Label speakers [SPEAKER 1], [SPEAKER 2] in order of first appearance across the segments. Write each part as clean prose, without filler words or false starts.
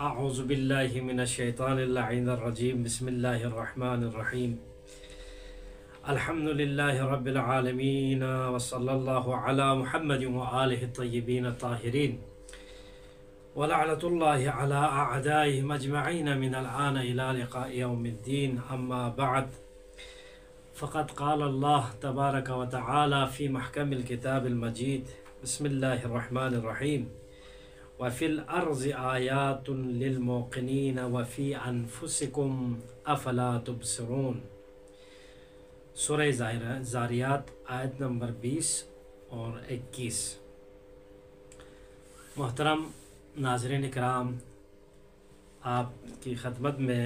[SPEAKER 1] اعوذ باللہ من الشیطان اللعین الرجیم بسم اللہ الرحمن الرحیم الحمد للہ رب العالمین وصلی اللہ علی محمد وآلہ الطیبین الطاہرین ولعنۃ اللہ علی اعدائهم اجمعین من الآن الى لقاء یوم الدین اما بعد فقد قال اللہ تبارک وتعالی فی محکم الکتاب المجید بسم اللہ الرحمن الرحیم وفی الارض آیات للموقنین وفی انفسکم افلا تبصرون۔ سورہ زاریات آیت نمبر 20 اور 21۔ محترم ناظرین اکرام، آپ کی خدمت میں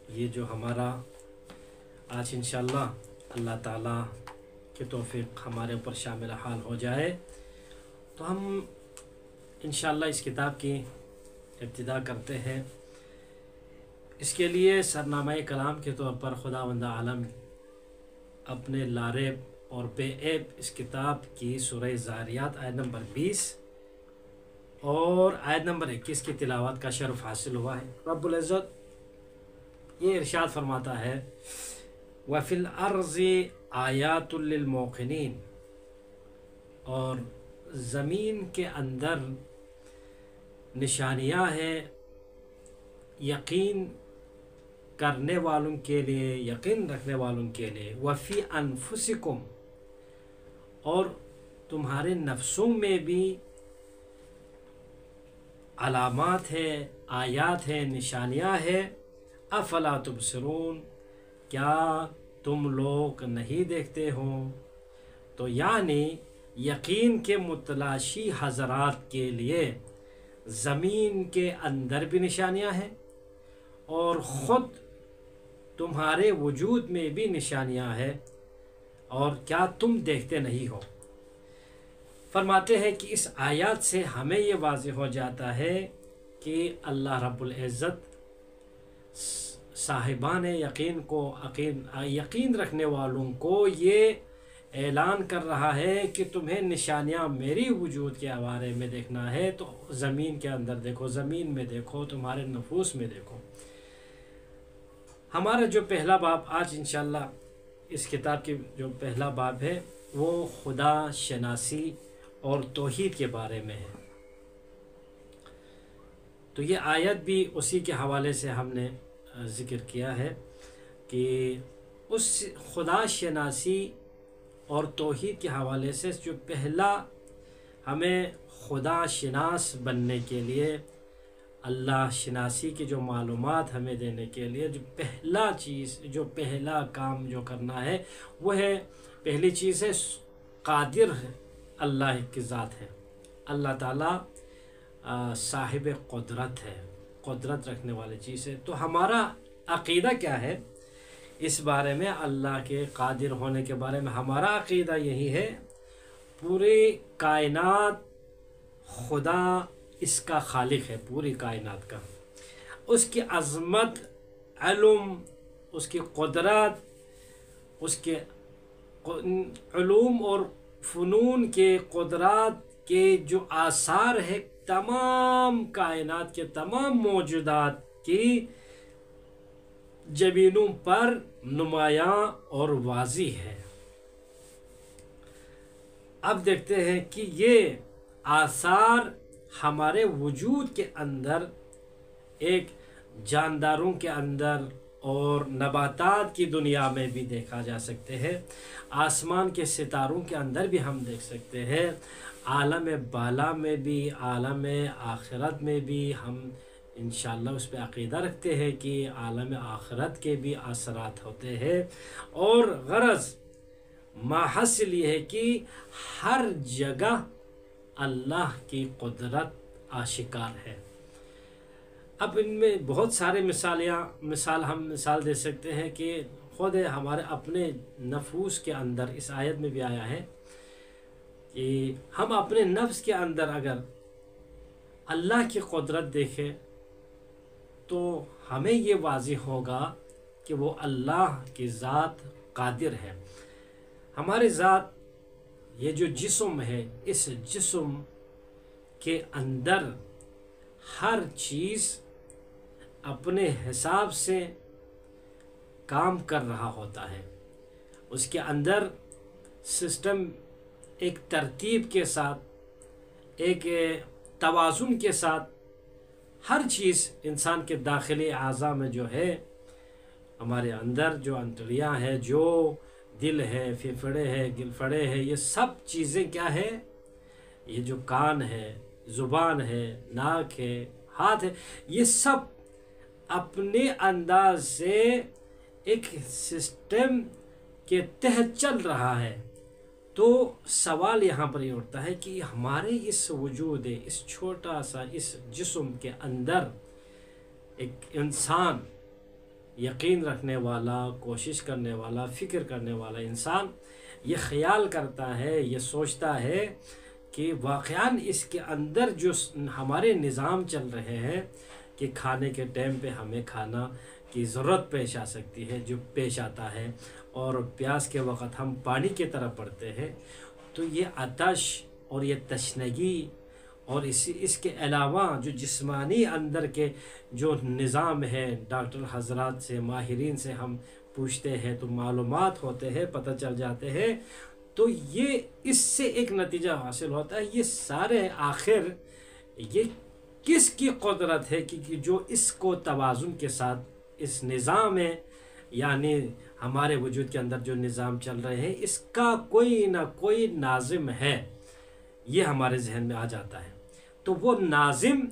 [SPEAKER 1] یہ جو ہمارا آج انشاءاللہ اللہ تعالیٰ کی توفیق ہمارے اوپر شامل حال ہو جائے تو ہم انشاءاللہ اس کتاب کی ابتدا کرتے ہیں۔ اس کے لیے سرنامہ کلام کے طور پر خداوند عالم اپنے لاریب اور بے عیب اس کتاب کی سورہ زاریات آیت نمبر 20 اور آیت نمبر 21 کی تلاوت کا شرف حاصل ہوا ہے۔ رب العزت یہ ارشاد فرماتا ہے وَفِي الْأَرْضِ آیات للموقنین، اور زمین کے اندر نشانیاں ہیں یقین کرنے والوں کے لیے، یقین رکھنے والوں کے لیے۔ وفی انفسکم، اور تمہارے نفسوں میں بھی علامات ہیں، آیات ہیں، نشانیاں ہیں۔ افلا تبصرون، کیا تم لوگ نہیں دیکھتے ہو؟ تو یعنی یقین کے متلاشی حضرات کے لیے زمین کے اندر بھی نشانیاں ہیں اور خود تمہارے وجود میں بھی نشانیاں ہیں، اور کیا تم دیکھتے نہیں ہو؟ فرماتے ہیں کہ اس آیات سے ہمیں یہ واضح ہو جاتا ہے کہ اللہ رب العزت صاحبان یقین کو، یقین رکھنے والوں کو یہ اعلان کر رہا ہے کہ تمہیں نشانیاں میری وجود کے بارے میں دیکھنا ہے تو زمین کے اندر دیکھو، زمین میں دیکھو، تمہارے نفوس میں دیکھو۔ ہمارا جو پہلا باب آج انشاءاللہ اس کتاب کی جو پہلا باب ہے وہ خدا شناسی اور توحید کے بارے میں ہے۔ تو یہ آیت بھی اسی کے حوالے سے ہم نے ذکر کیا ہے کہ اس خدا شناسی اور توحید کے حوالے سے جو پہلا ہمیں خدا شناس بننے کے لیے، اللہ شناسی کی جو معلومات ہمیں دینے کے لیے جو پہلا چیز، جو پہلا کام جو کرنا ہے وہ ہے، پہلی چیز ہے قادر ہے، اللہ کی ذات ہے۔ اللہ تعالیٰ صاحب قدرت ہے، قدرت رکھنے والی چیز ہے۔ تو ہمارا عقیدہ کیا ہے اس بارے میں؟ اللہ کے قادر ہونے کے بارے میں ہمارا عقیدہ یہی ہے، پوری کائنات خدا اس کا خالق ہے، پوری کائنات کا، اس کی عظمت، علم، اس کی قدرت، اس کے علوم اور فنون کے قدرات کے جو آثار ہے تمام کائنات کے تمام موجودات کی جبینوں پر نمایاں اور واضح ہے۔ اب دیکھتے ہیں کہ یہ آثار ہمارے وجود کے اندر، ایک جانداروں کے اندر اور نباتات کی دنیا میں بھی دیکھا جا سکتے ہیں، آسمان کے ستاروں کے اندر بھی ہم دیکھ سکتے ہیں، عالم بالا میں بھی، عالم آخرت میں بھی ہم انشاءاللہ اس پہ عقیدہ رکھتے ہیں کہ عالم آخرت کے بھی اثرات ہوتے ہیں۔ اور غرض ماحصل یہ ہے کہ ہر جگہ اللہ کی قدرت آشکار ہے۔ اب ان میں بہت سارے مثال دے سکتے ہیں کہ خود ہمارے اپنے نفوس کے اندر اس آیت میں بھی آیا ہے کہ ہم اپنے نفس کے اندر اگر اللہ کی قدرت دیکھیں تو ہمیں یہ واضح ہوگا کہ وہ اللہ کی ذات قادر ہے۔ ہماری ذات، یہ جو جسم ہے، اس جسم کے اندر ہر چیز اپنے حساب سے کام کر رہا ہوتا ہے، اس کے اندر سسٹم ایک ترتیب کے ساتھ، ایک توازن کے ساتھ ہر چیز انسان کے داخلی اعضاء میں جو ہے، ہمارے اندر جو انتڑیاں ہیں، جو دل ہے، پھیپھڑے ہے، گلفڑے ہے، یہ سب چیزیں کیا ہے؟ یہ جو کان ہے، زبان ہے، ناک ہے، ہاتھ ہے، یہ سب اپنے انداز سے ایک سسٹم کے تحت چل رہا ہے۔ تو سوال یہاں پر یہ اٹھتا ہے کہ ہمارے اس وجود، اس چھوٹا سا اس جسم کے اندر ایک انسان، یقین رکھنے والا، کوشش کرنے والا، فکر کرنے والا انسان یہ خیال کرتا ہے، یہ سوچتا ہے کہ واقعاً اس کے اندر جو ہمارے نظام چل رہے ہیں کہ کھانے کے ٹائم پہ ہمیں کھانا کی ضرورت پیش آ سکتی ہے، جو پیش آتا ہے، اور پیاس کے وقت ہم پانی کی طرف بڑھتے ہیں، تو یہ آتش اور یہ تشنگی اور اس کے علاوہ جو جسمانی اندر کے جو نظام ہے، ڈاکٹر حضرات سے، ماہرین سے ہم پوچھتے ہیں تو معلومات ہوتے ہیں، پتہ چل جاتے ہیں، تو یہ اس سے ایک نتیجہ حاصل ہوتا ہے، یہ سارے آخر یہ کس کی قدرت ہے کہ جو اس کو توازن کے ساتھ اس نظام ہے، یعنی ہمارے وجود کے اندر جو نظام چل رہے ہیں، اس کا کوئی نہ کوئی ناظم ہے، یہ ہمارے ذہن میں آ جاتا ہے۔ تو وہ ناظم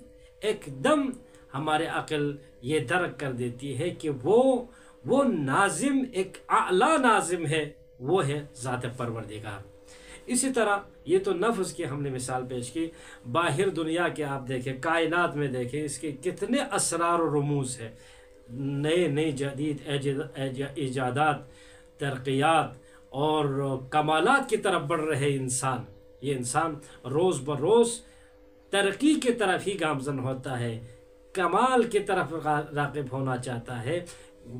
[SPEAKER 1] ایک دم ہمارے عقل یہ درک کر دیتی ہے کہ وہ ناظم ایک اعلیٰ ناظم ہے، وہ ہے ذات پروردگار۔ اسی طرح یہ تو نفس کی ہم نے مثال پیش کی، باہر دنیا کے آپ دیکھیں، کائنات میں دیکھیں، اس کے کتنے اسرار و رموز ہیں، نئے جدید ایجادات، ترقیات اور کمالات کی طرف بڑھ رہے انسان۔ یہ انسان روز بروز ترقی کی طرف ہی گامزن ہوتا ہے، کمال کی طرف راغب ہونا چاہتا ہے۔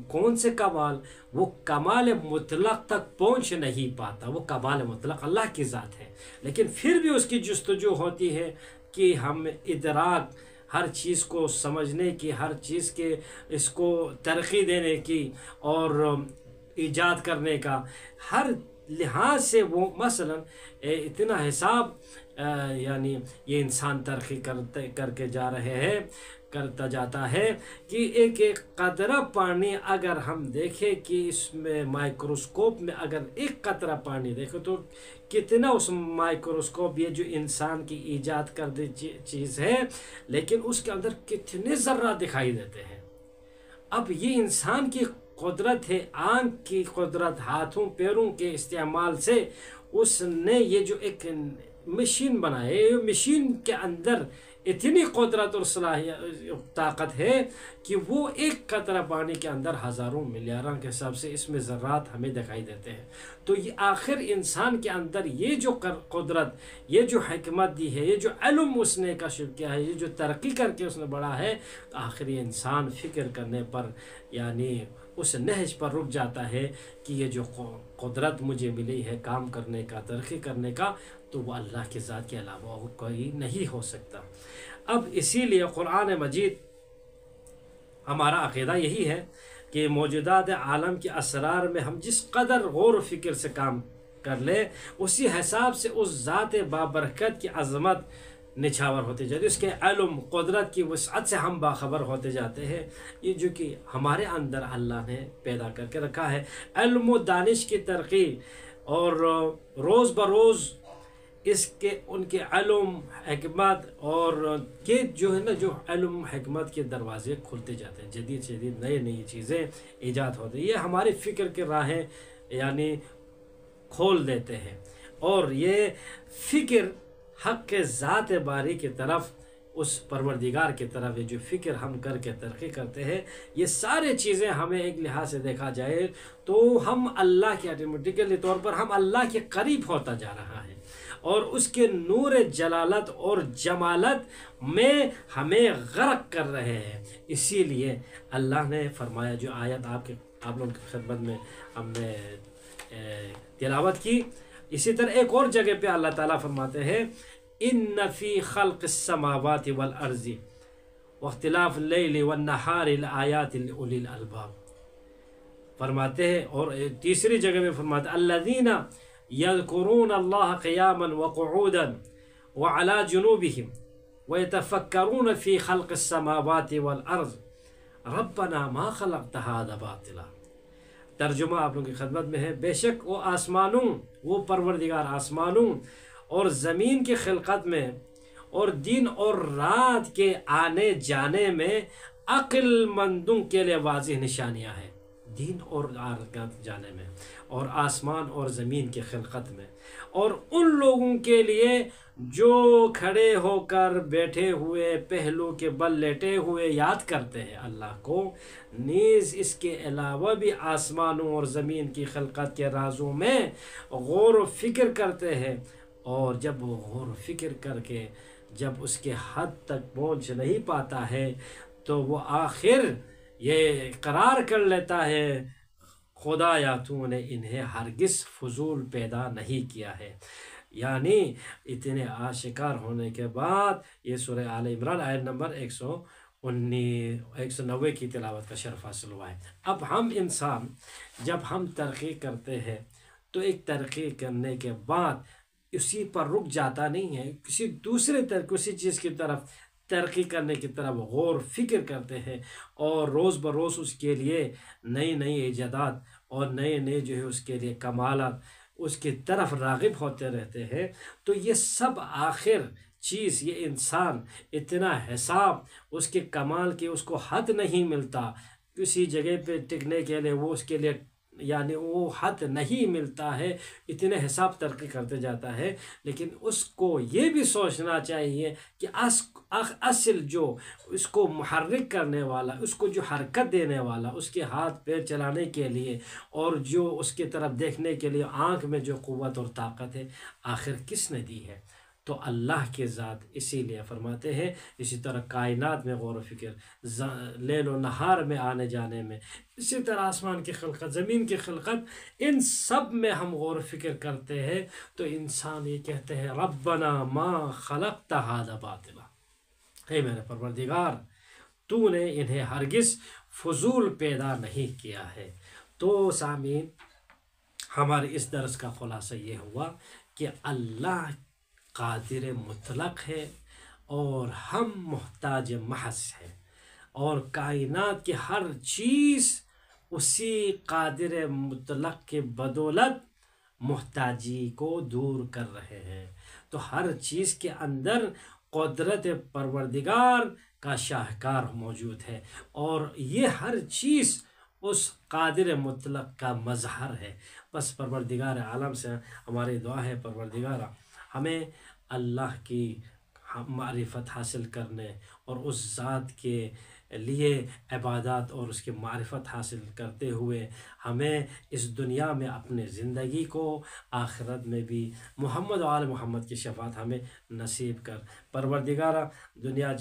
[SPEAKER 1] کون سے کمال؟ وہ کمال مطلق تک پہنچ نہیں پاتا، وہ کمال مطلق اللہ کی ذات ہے، لیکن پھر بھی اس کی جستجو ہوتی ہے کہ ہم ادراک، ہر چیز کو سمجھنے کی، ہر چیز کے اس کو ترقی دینے کی اور ایجاد کرنے کا، ہر لحاظ سے وہ مثلا اتنا حساب یعنی یہ انسان ترقی کر کے جا رہے ہیں، کرتا جاتا ہے کہ ایک ایک قطرہ پانی اگر ہم دیکھیں کہ اس میں مائکروسکوپ میں اگر ایک قطرہ پانی دیکھیں تو کتنا اس مائکروسکوپ، یہ جو انسان کی ایجاد کردہ چیز ہے، لیکن اس کے اندر کتنے ذرات دکھائی دیتے ہیں۔ اب یہ انسان کی قدرت ہے، آنکھ کی قدرت، ہاتھوں پیروں کے استعمال سے اس نے یہ جو ایک مشین بنائے، مشین کے اندر اتنی قدرت اور صلاحیت طاقت ہے کہ وہ ایک قطرہ پانی کے اندر ہزاروں ملیاروں کے حساب سے اس میں ذرات ہمیں دکھائی دیتے ہیں۔ تو یہ آخر انسان کے اندر یہ جو قدرت، یہ جو حکمت دی ہے، یہ جو علم اس نے کشف کیا ہے، یہ جو ترقی کر کے اس نے بڑھا ہے، آخر یہ انسان فکر کرنے پر یعنی اس نہج پر رک جاتا ہے کہ یہ جو قدرت مجھے ملی ہے کام کرنے کا، ترقی کرنے کا، تو وہ اللہ کی ذات کے علاوہ کوئی نہیں ہو سکتا۔ اب اسی لیے قرآن مجید، ہمارا عقیدہ یہی ہے کہ موجودات عالم کے اسرار میں ہم جس قدر غور و فکر سے کام کر لیں، اسی حساب سے اس ذات بابرکت کی عظمت نچھاور ہوتے جاتے، اس کے علم، قدرت کی وسعت سے ہم باخبر ہوتے جاتے ہیں۔ یہ جو کہ ہمارے اندر اللہ نے پیدا کر کے رکھا ہے، علم و دانش کی ترقی، اور روز بروز اس کے ان کے علم، حکمت اور یہ جو ہے نا، جو علم حکمت کے دروازے کھلتے جاتے ہیں، جدید سے جدید نئی چیزیں ایجاد ہوتی ہیں، یہ ہماری فکر کے راہیں یعنی کھول دیتے ہیں، اور یہ فکر حق کے ذات باری کی طرف، اس پروردگار کی طرف، یہ جو فکر ہم کر کے ترقی کرتے ہیں، یہ سارے چیزیں ہمیں ایک لحاظ سے دیکھا جائے تو ہم اللہ کے آٹومیٹیکلی طور پر ہم اللہ کے قریب ہوتا جا رہا ہے، اور اس کے نور جلالت اور جمالت میں ہمیں غرق کر رہے ہیں۔ اسی لیے اللہ نے فرمایا، جو آیت آپ لوگوں کی خدمت میں ہم نے تلاوت کی، اسی طرح ایک اور جگہ پہ اللہ تعالیٰ فرماتے ہیں، ان فی خلق السماوات والارض واختلاف اللیل والنہار لآیات لأولی الالباب. فرماتے ہیں، اور تیسری جگہ میں فرماتے ہیں الذین یذکرون اللہ قیاما وقعودا وعلی جنوبہم ویتفکرون فی خلق السماوات والارض ربنا ما خلقت ھذا باطلا. ترجمہ آپ لوگوں کی خدمت میں ہے. بے شک وہ آسمانوں، وہ پروردگار آسمانوں اور زمین کی خلقت میں اور دن اور رات کے آنے جانے میں عقل مندوں کے لیے واضح نشانیاں ہیں. دن اور رات جانے میں، اور آسمان اور زمین کی خلقت میں، اور ان لوگوں کے لیے جو کھڑے ہو کر، بیٹھے ہوئے، پہلو کے بل لیٹے ہوئے یاد کرتے ہیں اللہ کو. نیز اس کے علاوہ بھی آسمانوں اور زمین کی خلقت کے رازوں میں غور و فکر کرتے ہیں. اور جب وہ غور و فکر کر کے جب اس کے حد تک پہنچ نہیں پاتا ہے تو وہ آخر یہ قرار کر لیتا ہے خدایا تو نے انہیں ہرگز فضول پیدا نہیں کیا ہے. یعنی اتنے آشکار ہونے کے بعد یہ سورہ آل عمران آیت نمبر 190 کی تلاوت کا شرف حاصل ہوا ہے. اب ہم انسان جب ہم ترقی کرتے ہیں تو ایک ترقی کرنے کے بعد اسی پر رک جاتا نہیں ہے، کسی دوسرے کسی چیز کی طرف ترقی کرنے کی طرف غور فکر کرتے ہیں، اور روز بروز اس کے لیے نئی نئی ایجادات اور نئے جو ہے اس کے لیے کمالات اس کی طرف راغب ہوتے رہتے ہیں. تو یہ سب آخر چیز، یہ انسان اتنا حساب اس کے کمال کے اس کو حد نہیں ملتا، کسی جگہ پہ ٹکنے کے لیے وہ اس کے لیے یعنی وہ حد نہیں ملتا ہے، اتنے حساب ترقی کرتے جاتا ہے. لیکن اس کو یہ بھی سوچنا چاہیے کہ اصل جو اس کو محرک کرنے والا، اس کو جو حرکت دینے والا، اس کے ہاتھ پیر چلانے کے لیے اور جو اس کی طرف دیکھنے کے لیے آنکھ میں جو قوت اور طاقت ہے، آخر کس نے دی ہے؟ تو اللہ کے ذات. اسی لیے فرماتے ہیں اسی طرح کائنات میں غور و فکر، لیل و نہار میں آنے جانے میں، اسی طرح آسمان کی خلقت، زمین کی خلقت، ان سب میں ہم غور و فکر کرتے ہیں تو انسان یہ کہتے ہیں ربنا ما خلقت ھذا باطلا، اے میرے پروردگار تو نے انہیں ہرگز فضول پیدا نہیں کیا ہے. تو سامعین، ہمارے اس درس کا خلاصہ یہ ہوا کہ اللہ قادر مطلق ہے اور ہم محتاج محض ہیں، اور کائنات کی ہر چیز اسی قادر مطلق کے بدولت محتاجی کو دور کر رہے ہیں. تو ہر چیز کے اندر قدرت پروردگار کا شاہکار موجود ہے، اور یہ ہر چیز اس قادر مطلق کا مظہر ہے. بس پروردگار عالم سے ہماری دعا ہے پروردگار ہمیں اللہ کی معرفت حاصل کرنے اور اس ذات کے لیے عبادات اور اس کی معرفت حاصل کرتے ہوئے ہمیں اس دنیا میں اپنے زندگی کو، آخرت میں بھی محمد و آل محمد کی شفاعت ہمیں نصیب کر. پروردگارہ دنیا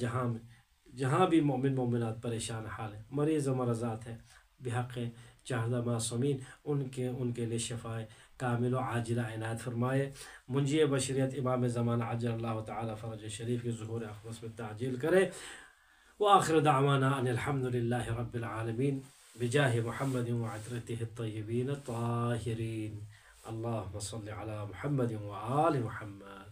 [SPEAKER 1] جہاں بھی مومن مومنات پریشان حال ہیں، مریض و مرضات ہیں، بحق چاہدہ معصومین ان کے لیے شفاء کامل و عاجلہ عنایت فرمائے. منجی بشریت امام زمان عجل اللہ تعالی فرج شریف کے ظہور اقدس میں تعجیل کرے. وآخر دعوانا ان الحمد للہ رب العالمین بجاہ محمد وعطرته الطیبین الطاہرین. اللہم صل علی محمد وآل محمد.